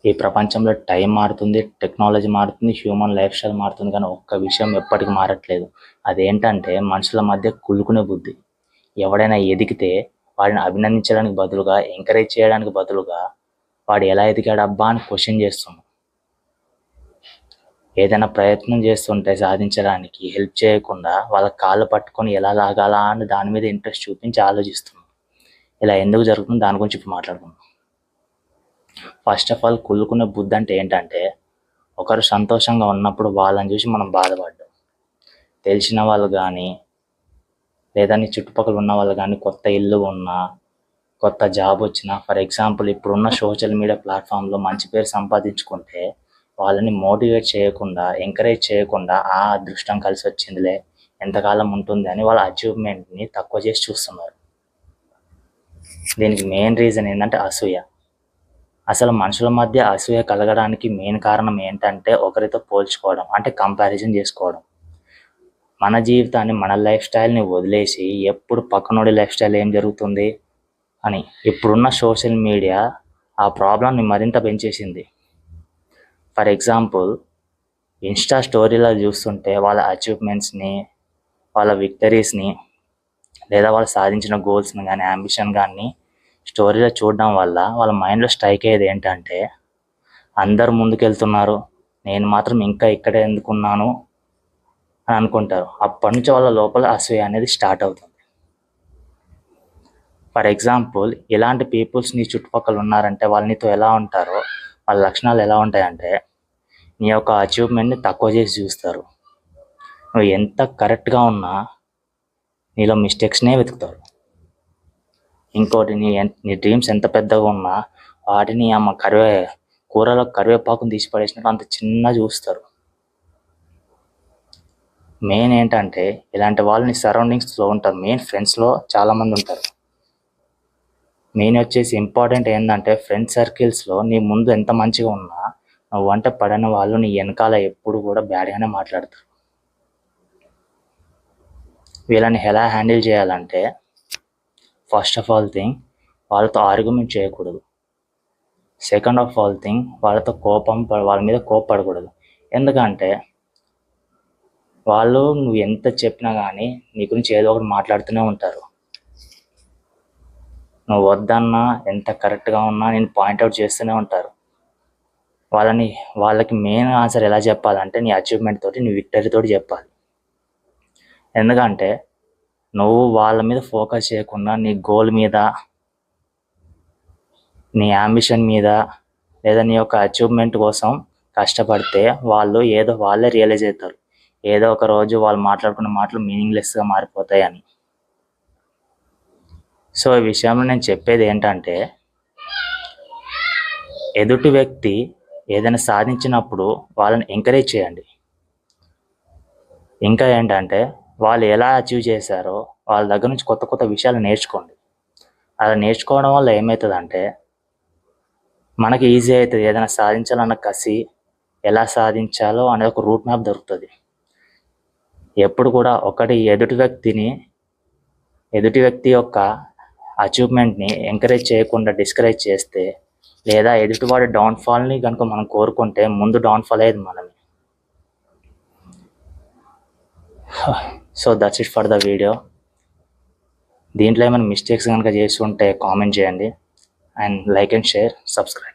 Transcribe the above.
ఈ ప్రపంచంలో టైం మారుతుంది, టెక్నాలజీ మారుతుంది, హ్యూమన్ లైఫ్ స్టైల్ మారుతుంది, కానీ ఒక్క విషయం ఎప్పటికీ మారట్లేదు. అదేంటంటే మనుషుల మధ్య కుళ్ళుకునే బుద్ధి. ఎవడైనా ఎదిగితే వాడిని అభినందించడానికి బదులుగా, ఎంకరేజ్ చేయడానికి బదులుగా వాడు ఎలా ఎదిగాడబ్బా అని క్వశ్చన్ చేస్తున్నాం. ఏదైనా ప్రయత్నం చేస్తుంటే సాధించడానికి హెల్ప్ చేయకుండా వాళ్ళ కాళ్ళు పట్టుకొని ఎలా లాగాలా అని దాని మీద ఇంట్రెస్ట్ చూపించి ఆలోచిస్తున్నాం. ఇలా ఎందుకు జరుగుతుంది దాని గురించి ఇప్పుడు మాట్లాడుకుందాం. ఫస్ట్ ఆఫ్ ఆల్, కుళ్ళుకునే బుద్ధి అంటే ఏంటంటే, ఒకరు సంతోషంగా ఉన్నప్పుడు వాళ్ళని చూసి మనం బాధపడ్డాం. తెలిసిన వాళ్ళు కానీ లేదా నీ చుట్టుపక్కల ఉన్న వాళ్ళు కానీ కొత్త ఇల్లు ఉన్నా, కొత్త జాబ్ వచ్చినా, ఫర్ ఎగ్జాంపుల్ ఇప్పుడున్న సోషల్ మీడియా ప్లాట్ఫామ్లో మంచి పేరు సంపాదించుకుంటే వాళ్ళని మోటివేట్ చేయకుండా, ఎంకరేజ్ చేయకుండా ఆ అదృష్టం కలిసి వచ్చిందిలే ఎంతకాలం ఉంటుంది అని వాళ్ళ అచీవ్మెంట్ని తక్కువ చేసి చూస్తున్నారు. దీనికి మెయిన్ రీజన్ ఏంటంటే అసూయ. అసలు మనుషుల మధ్య అసూయ కలగడానికి మెయిన్ కారణం ఏంటంటే ఒకరితో పోల్చుకోవడం, అంటే కంపారిజన్ చేసుకోవడం. మన జీవితాన్ని, మన లైఫ్ స్టైల్ని వదిలేసి ఎప్పుడు పక్కనోడి లైఫ్ స్టైల్ ఏం జరుగుతుంది అని ఇప్పుడున్న సోషల్ మీడియా ఆ ప్రాబ్లంని మరింత పెంచేసింది. ఫర్ ఎగ్జాంపుల్, ఇన్స్టా స్టోరీలో చూస్తుంటే వాళ్ళ అచీవ్మెంట్స్ని, వాళ్ళ విక్టరీస్ని లేదా వాళ్ళు సాధించిన గోల్స్ని కానీ, అంబిషన్ కానీ స్టోరీలో చూడడం వల్ల వాళ్ళ మైండ్లో స్ట్రైక్ అయ్యేది ఏంటంటే, అందరు ముందుకెళ్తున్నారు, నేను మాత్రం ఇంకా ఇక్కడే ఎందుకున్నాను అని అనుకుంటారు. అప్పటి నుంచి వాళ్ళ లోపల అసూయ అనేది స్టార్ట్ అవుతుంది. ఫర్ ఎగ్జాంపుల్, ఇలాంటి పీపుల్స్ నీ చుట్టుపక్కల ఉన్నారంటే వాళ్ళు నీతో ఎలా ఉంటారో, వాళ్ళ లక్షణాలు ఎలా ఉంటాయంటే, నీ యొక్క అచీవ్మెంట్ని తక్కువ చేసి చూస్తారు. నువ్వు ఎంత కరెక్ట్గా ఉన్నా నీలో మిస్టేక్స్నే వెతుకుతారు. ఇంకోటి, నీ డ్రీమ్స్ ఎంత పెద్దగా ఉన్నా వాటిని కూరలో కరివేపాకుని తీసి పడేసినట్టు అంత చిన్న చూస్తారు. మెయిన్ ఏంటంటే ఇలాంటి వాళ్ళని సరౌండింగ్స్లో ఉంటారు. మెయిన్ ఫ్రెండ్స్లో చాలామంది ఉంటారు. మెయిన్ వచ్చేసి ఇంపార్టెంట్ ఏంటంటే, ఫ్రెండ్ సర్కిల్స్లో నీ ముందు ఎంత మంచిగా ఉన్నా నువ్వు అంటే పడిన వాళ్ళు నీ వెనకాల ఎప్పుడు కూడా బ్యాడ్గానే మాట్లాడతారు. వీళ్ళని ఎలా హ్యాండిల్ చేయాలంటే, ఫస్ట్ ఆఫ్ ఆల్ థింగ్, వాళ్ళతో ఆర్గ్యుమెంట్ చేయకూడదు. సెకండ్ ఆఫ్ ఆల్ థింగ్, వాళ్ళ మీద కోపపడకూడదు. ఎందుకంటే వాళ్ళు నువ్వు ఎంత చెప్పినా కానీ నీ గురించి ఏదో ఒకటి మాట్లాడుతూనే ఉంటారు. నువ్వు వద్దన్నా, ఎంత కరెక్ట్గా ఉన్నా నేను పాయింట్అవుట్ చేస్తూనే ఉంటారు. వాళ్ళకి మెయిన్ ఆన్సర్ ఎలా చెప్పాలంటే, నీ అచీవ్మెంట్ తోటి, నీ విక్టరీ తోటి చెప్పాలి. ఎందుకంటే నువ్వు వాళ్ళ మీద ఫోకస్ చేయకుండా నీ గోల్ మీద, నీ అంబిషన్ మీద లేదా నీ యొక్క అచీవ్మెంట్ కోసం కష్టపడితే వాళ్ళే రియలైజ్ అవుతారు, ఏదో ఒక రోజు వాళ్ళు మాట్లాడుకున్న మాటలు మీనింగ్లెస్గా మారిపోతాయని. సో ఈ విషయంలో నేను చెప్పేది ఏంటంటే, ఎదుటి వ్యక్తి ఏదైనా సాధించినప్పుడు వాళ్ళని ఎంకరేజ్ చేయండి. ఇంకా ఏంటంటే, వాళ్ళు ఎలా అచీవ్ చేశారో వాళ్ళ దగ్గర నుంచి కొత్త కొత్త విషయాలు నేర్చుకోండి. అలా నేర్చుకోవడం వల్ల ఏమవుతుందంటే మనకి ఈజీ అవుతుంది. ఏదైనా సాధించాలన్న కసి, ఎలా సాధించాలో అనే ఒక రూట్ మ్యాప్ దొరుకుతుంది. ఎప్పుడు కూడా ఎదుటి వ్యక్తి యొక్క అచీవ్మెంట్ని ఎంకరేజ్ చేయకుండా డిస్కరేజ్ చేస్తే, లేదా ఎదుటివాడి డౌన్ఫాల్ని కనుక మనం కోరుకుంటే ముందు డౌన్ఫాల్ అయ్యేది మనమే. So that's it for the video. దీంట్లో ఏమైనా మిస్టేక్స్ కనుక చేస్తుంటే కామెంట్ చేయండి, and like and share, subscribe.